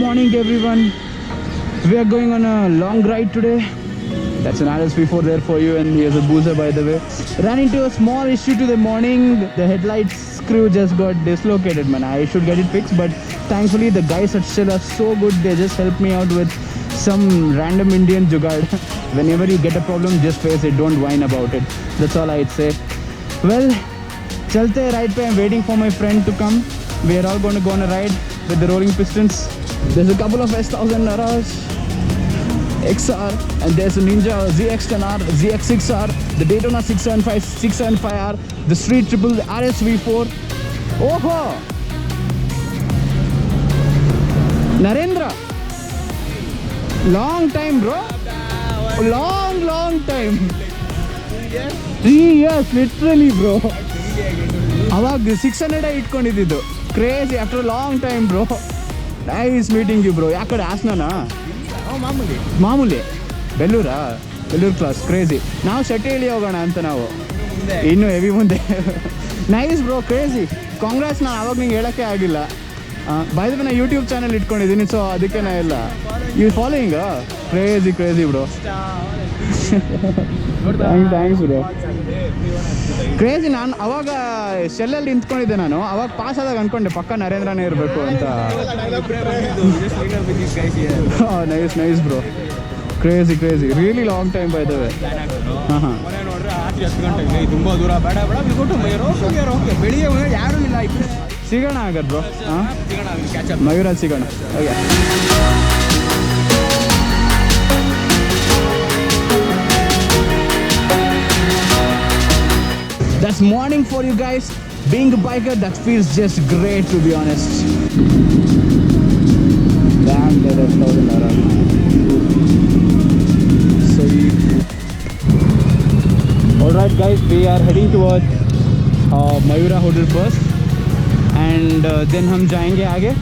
morning everyone. We are going on a long ride today. That's an RS4 there for you, and here's a boozer by the way. Ran into a small issue today morning. The headlight screw just got dislocated, man. I should get it fixed, but thankfully the guys at Shell are so good. They just helped me out with some random Indian jugaad. Whenever you get a problem, just face it, don't whine about it. That's all I'd say. Well, chalte ride pe. I'm waiting for my friend to come. We are all going to go on a ride with the Roaring Pistons. There's a couple of S1000Rs, XR, and there's a Ninja ZX10R, ZX6R, the Daytona 675, 675R, the Street Triple, the RSV4. Oh, Narendra, long time, bro. Long time. 3 years, literally, bro. Avag 600 itkondididu. Crazy after a long time, bro. Nice meeting you, bro. Yakade Asnana? Mamuli. Bellura. Bellur class. Crazy. Now Sheteli hogana anta navu. Innu heavy munde. Nice, bro. Crazy. Congrats. Na avag ninge helake agilla. By the way, na YouTube channel itkondidini, so adike na ella. You following? Crazy, bro. Thanks, bro. Crazy. ನಾನು ಅವಾಗ ಶೆಲ್ಲಲ್ಲಿ ನಿಂತ್ಕೊಂಡಿದ್ದೆ. ನಾನು ಅವಾಗ pass ಆದಾಗ ಅನ್ಕೊಂಡೆ ಪಕ್ಕ ನರೇಂದ್ರನೇ ಇರಬೇಕು ಅಂತ. Nice bro. Crazy really long time by the way. ತುಂಬಾ ದೂರ ಬೇಡ ಬೆಳಿಗ್ಗೆ ಯಾರು ಇಲ್ಲ. ಸಿಗೋಣ ಹಾಗಾದ್ರೆ ಬ್ರೋ. ಮಯೂರಲ್ಲಿ ಸಿಗೋಣ. That's morning for you guys. Being a biker, that feels just great, to be honest. Damn, there are 1,000 around. Sweet. Alright guys, we are heading towards Mayura Hotel first, and then hum jayenge aage.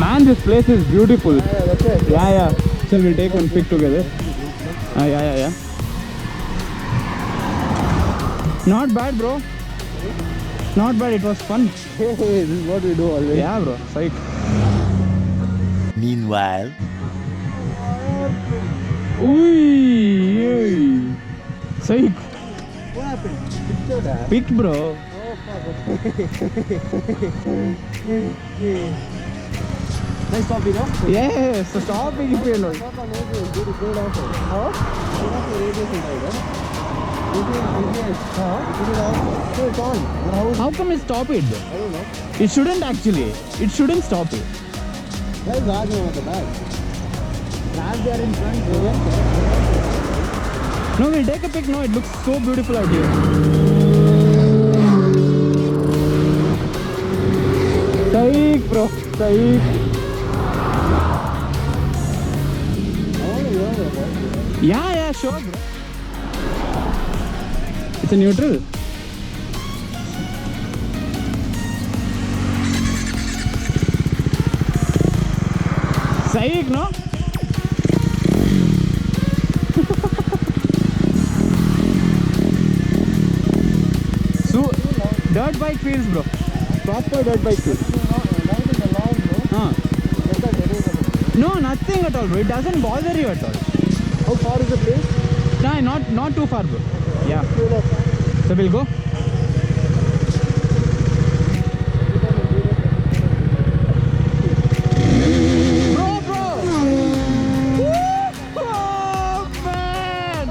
Man, this place is beautiful. Yeah, that's it. Yeah. So we'll take one pic together. Yeah. Not bad, bro. Not bad. It was fun. Hey, this is what we do always. Yeah, bro. Psych. Meanwhile, Ui. Psych. What happened? Picture that. Pic, bro. Oh, fuck. Nice coffee, no? Yes. So stop being paid. Good also. Huh? So it's on. How come it stop it? I don't know. It shouldn't actually. It shouldn't stop it. Where is Raj now at the back? Raj, they are in front, bro. No, we'll take a pic. No, it looks so beautiful out here. Psych, bro. Psych. Yeah, sure, bro. It's a neutral. Psych, no? So, dirt bike feels, bro. Proper dirt bike feels. No, nothing at all, bro. It doesn't bother you at all. How far is the place? Nah, not too far, bro. Yeah. So we'll go. Bro. Woo! Oh, man.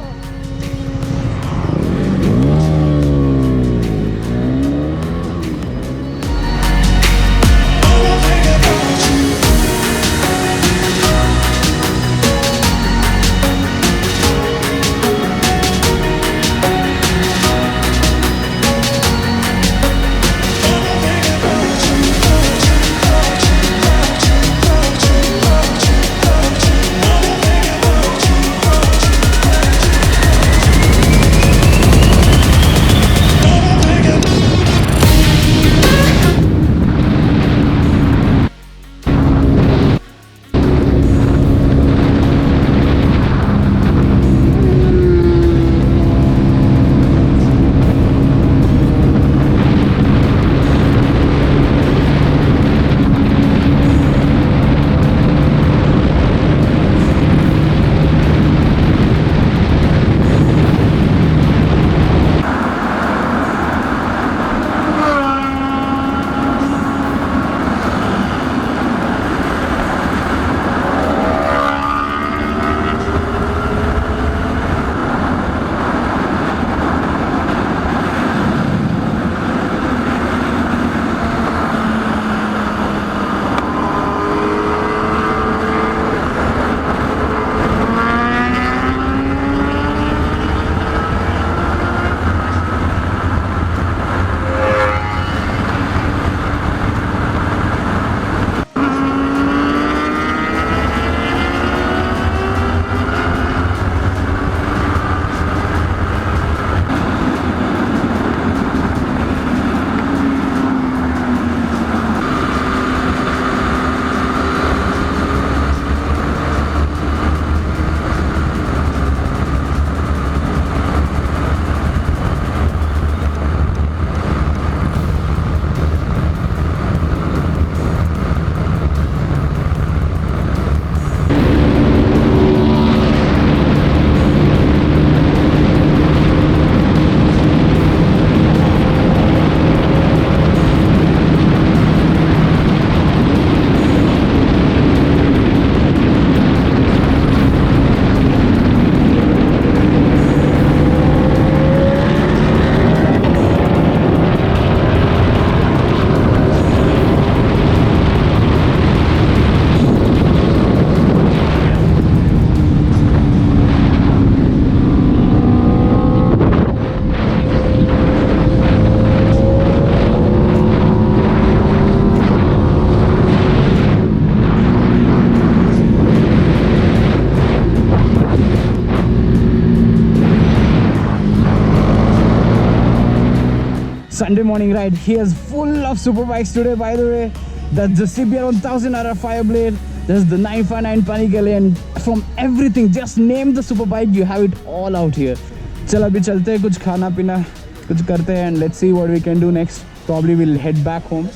Sunday morning ride. He is full of super bikes today, by the way. That's the CBR 1000R Fireblade. There's the 959 Panigale, and from everything, just name the superbike, you have it all out here. चल अभी चलते हैं, कुछ खाना पीना कुछ करते हैं, and let's see what we can do next. Probably we'll head back home.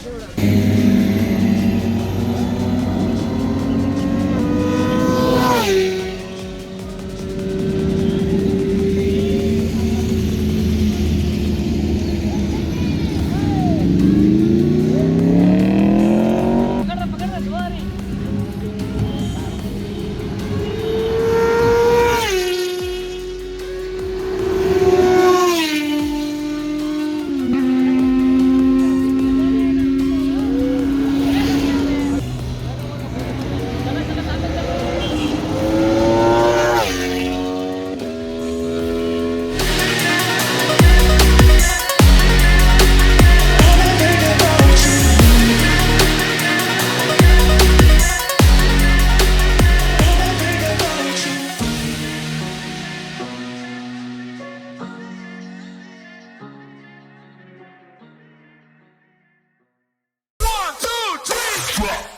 Drop.